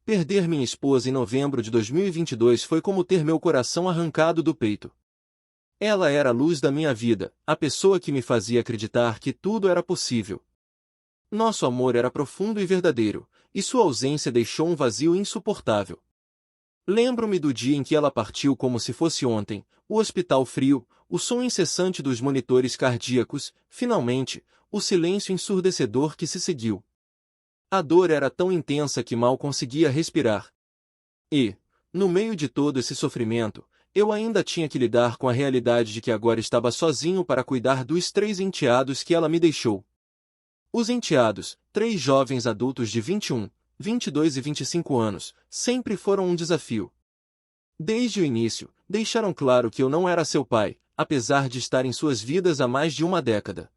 Perder minha esposa em novembro de 2022 foi como ter meu coração arrancado do peito. Ela era a luz da minha vida, a pessoa que me fazia acreditar que tudo era possível. Nosso amor era profundo e verdadeiro, e sua ausência deixou um vazio insuportável. Lembro-me do dia em que ela partiu como se fosse ontem, o hospital frio, o som incessante dos monitores cardíacos, finalmente, o silêncio ensurdecedor que se seguiu. A dor era tão intensa que mal conseguia respirar. E, no meio de todo esse sofrimento, eu ainda tinha que lidar com a realidade de que agora estava sozinho para cuidar dos 3 enteados que ela me deixou. Os enteados, 3 jovens adultos de 21, 22 e 25 anos, sempre foram um desafio. Desde o início, deixaram claro que eu não era seu pai, apesar de estar em suas vidas há mais de uma década.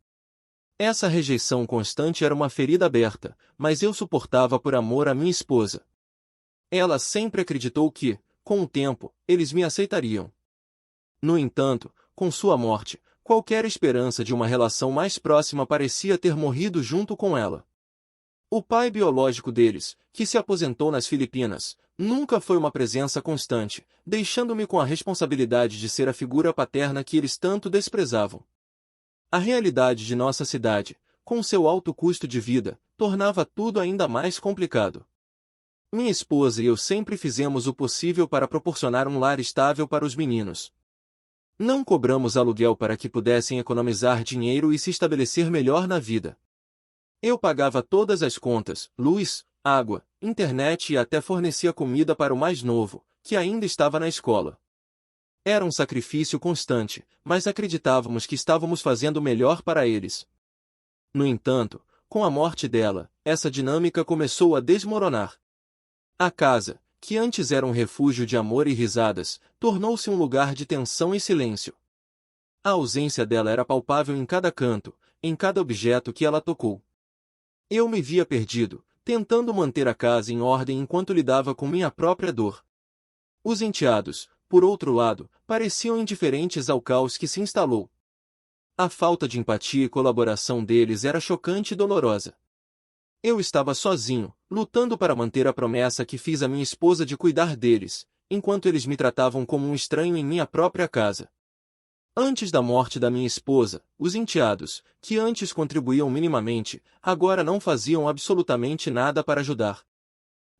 Essa rejeição constante era uma ferida aberta, mas eu suportava por amor à minha esposa. Ela sempre acreditou que, com o tempo, eles me aceitariam. No entanto, com sua morte, qualquer esperança de uma relação mais próxima parecia ter morrido junto com ela. O pai biológico deles, que se aposentou nas Filipinas, nunca foi uma presença constante, deixando-me com a responsabilidade de ser a figura paterna que eles tanto desprezavam. A realidade de nossa cidade, com seu alto custo de vida, tornava tudo ainda mais complicado. Minha esposa e eu sempre fizemos o possível para proporcionar um lar estável para os meninos. Não cobramos aluguel para que pudessem economizar dinheiro e se estabelecer melhor na vida. Eu pagava todas as contas, luz, água, internet e até fornecia comida para o mais novo, que ainda estava na escola. Era um sacrifício constante, mas acreditávamos que estávamos fazendo o melhor para eles. No entanto, com a morte dela, essa dinâmica começou a desmoronar. A casa, que antes era um refúgio de amor e risadas, tornou-se um lugar de tensão e silêncio. A ausência dela era palpável em cada canto, em cada objeto que ela tocou. Eu me via perdido, tentando manter a casa em ordem enquanto lidava com minha própria dor. Os enteados, por outro lado, pareciam indiferentes ao caos que se instalou. A falta de empatia e colaboração deles era chocante e dolorosa. Eu estava sozinho, lutando para manter a promessa que fiz à minha esposa de cuidar deles, enquanto eles me tratavam como um estranho em minha própria casa. Antes da morte da minha esposa, os enteados, que antes contribuíam minimamente, agora não faziam absolutamente nada para ajudar.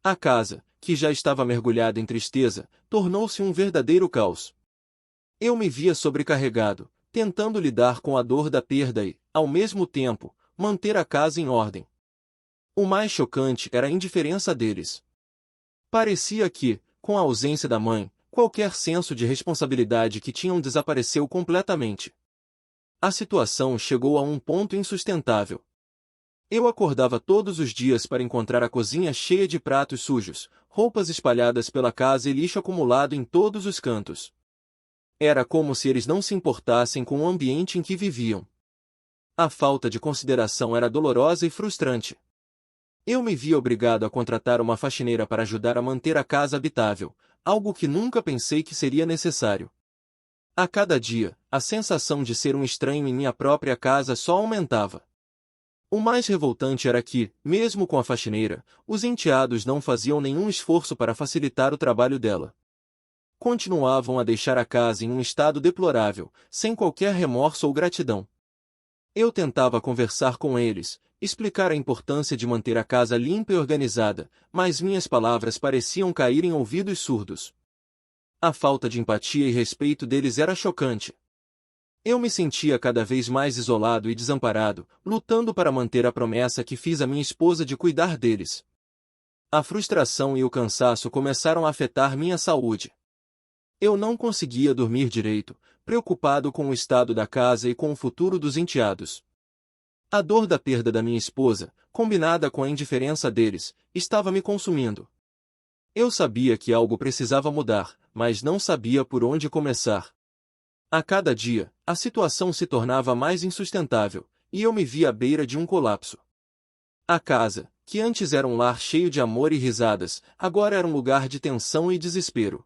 A casa, que já estava mergulhada em tristeza, tornou-se um verdadeiro caos. Eu me via sobrecarregado, tentando lidar com a dor da perda e, ao mesmo tempo, manter a casa em ordem. O mais chocante era a indiferença deles. Parecia que, com a ausência da mãe, qualquer senso de responsabilidade que tinham desapareceu completamente. A situação chegou a um ponto insustentável. Eu acordava todos os dias para encontrar a cozinha cheia de pratos sujos, roupas espalhadas pela casa e lixo acumulado em todos os cantos. Era como se eles não se importassem com o ambiente em que viviam. A falta de consideração era dolorosa e frustrante. Eu me via obrigado a contratar uma faxineira para ajudar a manter a casa habitável, algo que nunca pensei que seria necessário. A cada dia, a sensação de ser um estranho em minha própria casa só aumentava. O mais revoltante era que, mesmo com a faxineira, os enteados não faziam nenhum esforço para facilitar o trabalho dela. Continuavam a deixar a casa em um estado deplorável, sem qualquer remorso ou gratidão. Eu tentava conversar com eles, explicar a importância de manter a casa limpa e organizada, mas minhas palavras pareciam cair em ouvidos surdos. A falta de empatia e respeito deles era chocante. Eu me sentia cada vez mais isolado e desamparado, lutando para manter a promessa que fiz à minha esposa de cuidar deles. A frustração e o cansaço começaram a afetar minha saúde. Eu não conseguia dormir direito, preocupado com o estado da casa e com o futuro dos enteados. A dor da perda da minha esposa, combinada com a indiferença deles, estava me consumindo. Eu sabia que algo precisava mudar, mas não sabia por onde começar. A cada dia, a situação se tornava mais insustentável, e eu me via à beira de um colapso. A casa, que antes era um lar cheio de amor e risadas, agora era um lugar de tensão e desespero.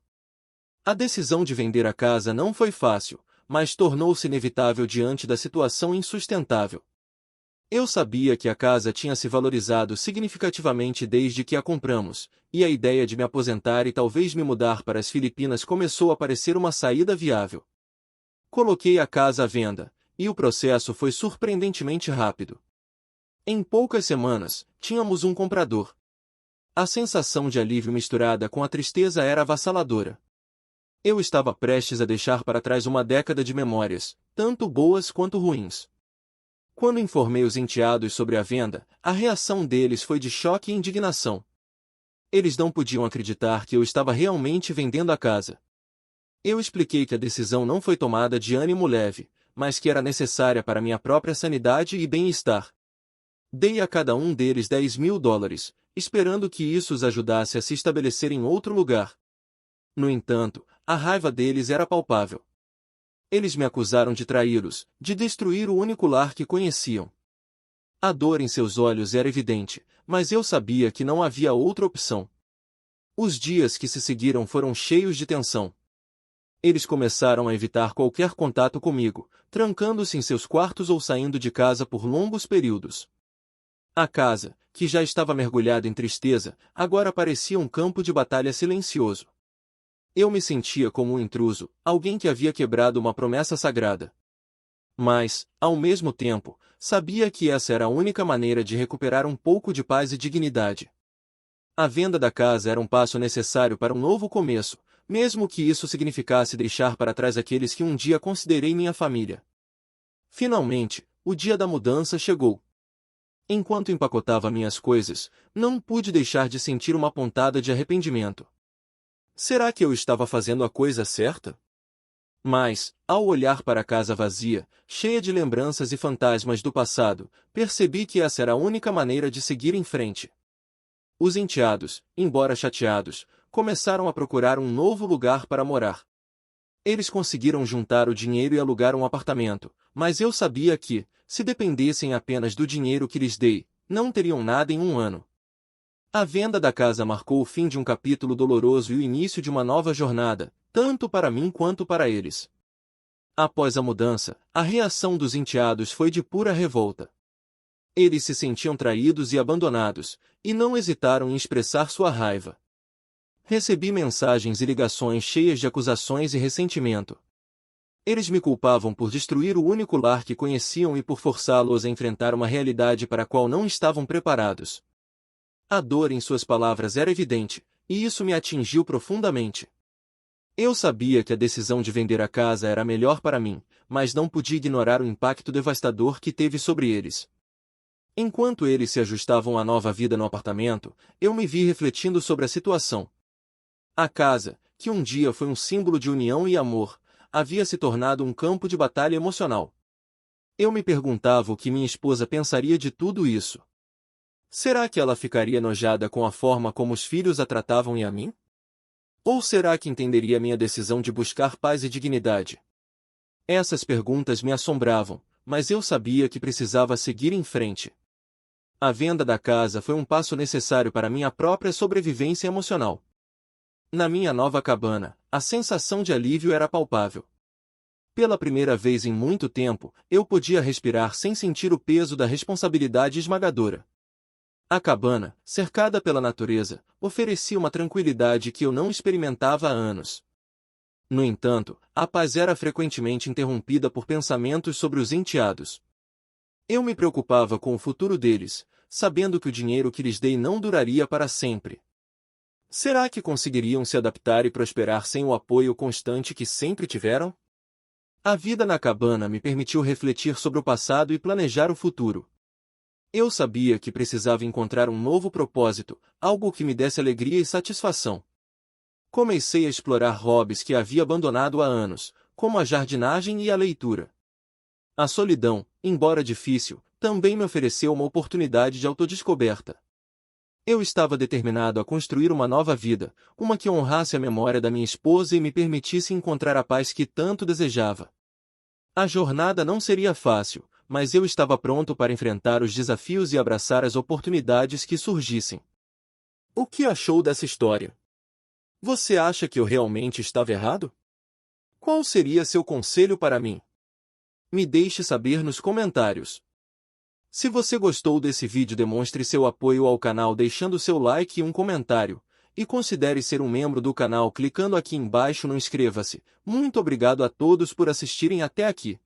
A decisão de vender a casa não foi fácil, mas tornou-se inevitável diante da situação insustentável. Eu sabia que a casa tinha se valorizado significativamente desde que a compramos, e a ideia de me aposentar e talvez me mudar para as Filipinas começou a parecer uma saída viável. Coloquei a casa à venda, e o processo foi surpreendentemente rápido. Em poucas semanas, tínhamos um comprador. A sensação de alívio misturada com a tristeza era avassaladora. Eu estava prestes a deixar para trás uma década de memórias, tanto boas quanto ruins. Quando informei os enteados sobre a venda, a reação deles foi de choque e indignação. Eles não podiam acreditar que eu estava realmente vendendo a casa. Eu expliquei que a decisão não foi tomada de ânimo leve, mas que era necessária para minha própria sanidade e bem-estar. Dei a cada um deles $10.000, esperando que isso os ajudasse a se estabelecer em outro lugar. No entanto, a raiva deles era palpável. Eles me acusaram de traí-los, de destruir o único lar que conheciam. A dor em seus olhos era evidente, mas eu sabia que não havia outra opção. Os dias que se seguiram foram cheios de tensão. Eles começaram a evitar qualquer contato comigo, trancando-se em seus quartos ou saindo de casa por longos períodos. A casa, que já estava mergulhada em tristeza, agora parecia um campo de batalha silencioso. Eu me sentia como um intruso, alguém que havia quebrado uma promessa sagrada. Mas, ao mesmo tempo, sabia que essa era a única maneira de recuperar um pouco de paz e dignidade. A venda da casa era um passo necessário para um novo começo, mesmo que isso significasse deixar para trás aqueles que um dia considerei minha família. Finalmente, o dia da mudança chegou. Enquanto empacotava minhas coisas, não pude deixar de sentir uma pontada de arrependimento. Será que eu estava fazendo a coisa certa? Mas, ao olhar para a casa vazia, cheia de lembranças e fantasmas do passado, percebi que essa era a única maneira de seguir em frente. Os enteados, embora chateados, começaram a procurar um novo lugar para morar. Eles conseguiram juntar o dinheiro e alugar um apartamento, mas eu sabia que, se dependessem apenas do dinheiro que lhes dei, não teriam nada em um ano. A venda da casa marcou o fim de um capítulo doloroso e o início de uma nova jornada, tanto para mim quanto para eles. Após a mudança, a reação dos enteados foi de pura revolta. Eles se sentiam traídos e abandonados, e não hesitaram em expressar sua raiva. Recebi mensagens e ligações cheias de acusações e ressentimento. Eles me culpavam por destruir o único lar que conheciam e por forçá-los a enfrentar uma realidade para a qual não estavam preparados. A dor em suas palavras era evidente, e isso me atingiu profundamente. Eu sabia que a decisão de vender a casa era melhor para mim, mas não podia ignorar o impacto devastador que teve sobre eles. Enquanto eles se ajustavam à nova vida no apartamento, eu me vi refletindo sobre a situação. A casa, que um dia foi um símbolo de união e amor, havia se tornado um campo de batalha emocional. Eu me perguntava o que minha esposa pensaria de tudo isso. Será que ela ficaria enojada com a forma como os filhos a tratavam e a mim? Ou será que entenderia minha decisão de buscar paz e dignidade? Essas perguntas me assombravam, mas eu sabia que precisava seguir em frente. A venda da casa foi um passo necessário para minha própria sobrevivência emocional. Na minha nova cabana, a sensação de alívio era palpável. Pela primeira vez em muito tempo, eu podia respirar sem sentir o peso da responsabilidade esmagadora. A cabana, cercada pela natureza, oferecia uma tranquilidade que eu não experimentava há anos. No entanto, a paz era frequentemente interrompida por pensamentos sobre os enteados. Eu me preocupava com o futuro deles, sabendo que o dinheiro que lhes dei não duraria para sempre. Será que conseguiriam se adaptar e prosperar sem o apoio constante que sempre tiveram? A vida na cabana me permitiu refletir sobre o passado e planejar o futuro. Eu sabia que precisava encontrar um novo propósito, algo que me desse alegria e satisfação. Comecei a explorar hobbies que havia abandonado há anos, como a jardinagem e a leitura. A solidão, embora difícil, também me ofereceu uma oportunidade de autodescoberta. Eu estava determinado a construir uma nova vida, uma que honrasse a memória da minha esposa e me permitisse encontrar a paz que tanto desejava. A jornada não seria fácil, mas eu estava pronto para enfrentar os desafios e abraçar as oportunidades que surgissem. O que achou dessa história? Você acha que eu realmente estava errado? Qual seria seu conselho para mim? Me deixe saber nos comentários. Se você gostou desse vídeo, demonstre seu apoio ao canal deixando seu like e um comentário. E considere ser um membro do canal clicando aqui embaixo no inscreva-se. Muito obrigado a todos por assistirem até aqui.